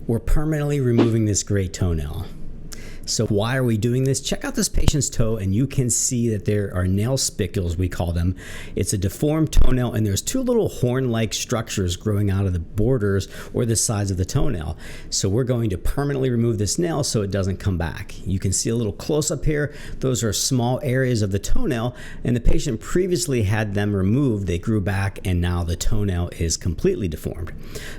We're permanently removing this gray toenail. So why are we doing this? Check out this patient's toe and you can see that there are nail spicules, we call them. It's a deformed toenail and there's two little horn-like structures growing out of the borders or the sides of the toenail. So we're going to permanently remove this nail so it doesn't come back. You can see a little close-up here. Those are small areas of the toenail and the patient previously had them removed. They grew back and now the toenail is completely deformed.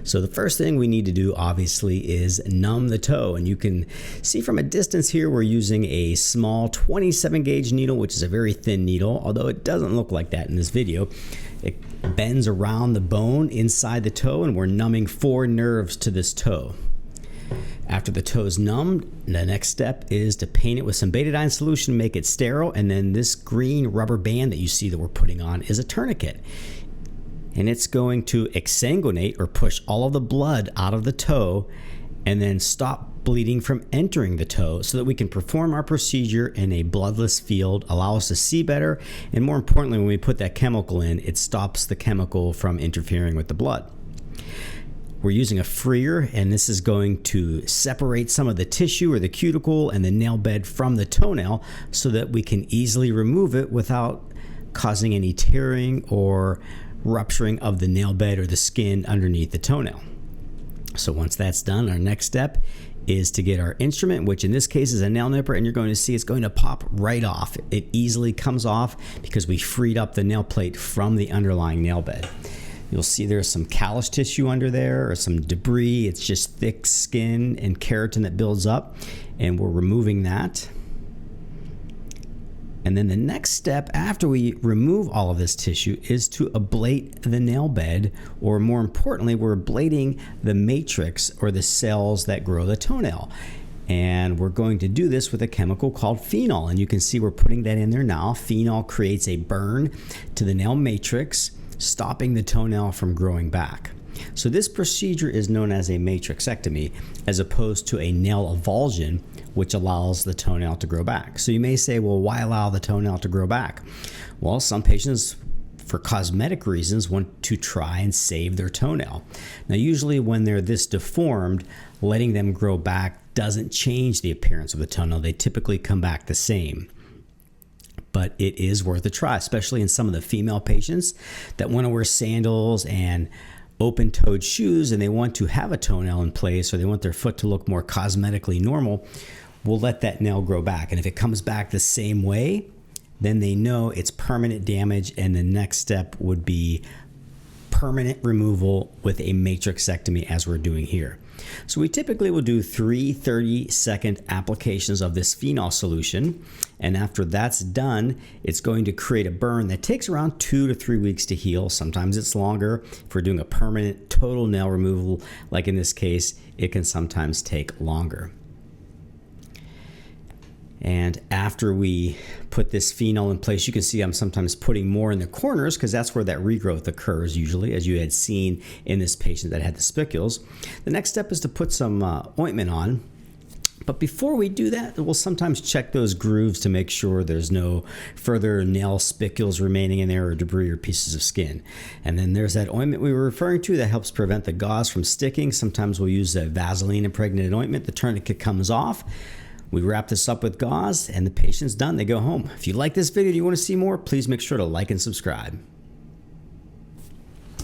So the first thing we need to do obviously is numb the toe, and you can see from a distance here we're using a small 27 gauge needle, which is a very thin needle, although it doesn't look like that in this video. It bends around the bone inside the toe and we're numbing 4 nerves to this toe. After the toe is numbed, the next step is to paint it with some betadine solution, make it sterile, and then this green rubber band that you see that we're putting on is a tourniquet. And it's going to exsanguinate or push all of the blood out of the toe and then stop bleeding from entering the toe so that we can perform our procedure in a bloodless field, allow us to see better, and more importantly, when we put that chemical in, it stops the chemical from interfering with the blood. We're using a freer, and this is going to separate some of the tissue or the cuticle and the nail bed from the toenail so that we can easily remove it without causing any tearing or rupturing of the nail bed or the skin underneath the toenail. So once that's done, our next step is to get our instrument, which in this case is a nail nipper, and you're going to see it's going to pop right off. It easily comes off because we freed up the nail plate from the underlying nail bed. You'll see there's some callus tissue under there or some debris. It's just thick skin and keratin that builds up, and we're removing that. And then the next step after we remove all of this tissue is to ablate the nail bed, or more importantly, we're ablating the matrix or the cells that grow the toenail. And we're going to do this with a chemical called phenol. And you can see we're putting that in there now. Phenol creates a burn to the nail matrix, stopping the toenail from growing back. So this procedure is known as a matrixectomy as opposed to a nail avulsion, which allows the toenail to grow back. So you may say, well, why allow the toenail to grow back? Well, some patients, for cosmetic reasons, want to try and save their toenail. Now, usually when they're this deformed, letting them grow back doesn't change the appearance of the toenail. They typically come back the same. But it is worth a try, especially in some of the female patients that want to wear sandals and open-toed shoes and they want to have a toenail in place, or they want their foot to look more cosmetically normal. We'll let that nail grow back, and if it comes back the same way, then they know it's permanent damage, and the next step would be permanent removal with a matrixectomy, as we're doing here. So we typically will do 3 30-second applications of this phenol solution, and after that's done, it's going to create a burn that takes around 2 to 3 weeks to heal. Sometimes it's longer. If we're doing a permanent total nail removal, like in this case, it can sometimes take longer. And after we put this phenol in place, you can see I'm sometimes putting more in the corners because that's where that regrowth occurs usually, as you had seen in this patient that had the spicules. The next step is to put some ointment on. But before we do that, we'll sometimes check those grooves to make sure there's no further nail spicules remaining in there or debris or pieces of skin. And then there's that ointment we were referring to that helps prevent the gauze from sticking. Sometimes we'll use a Vaseline impregnated ointment. The tourniquet comes off. We wrap this up with gauze and the patient's done. They go home. If you like this video and you want to see more, please make sure to like and subscribe.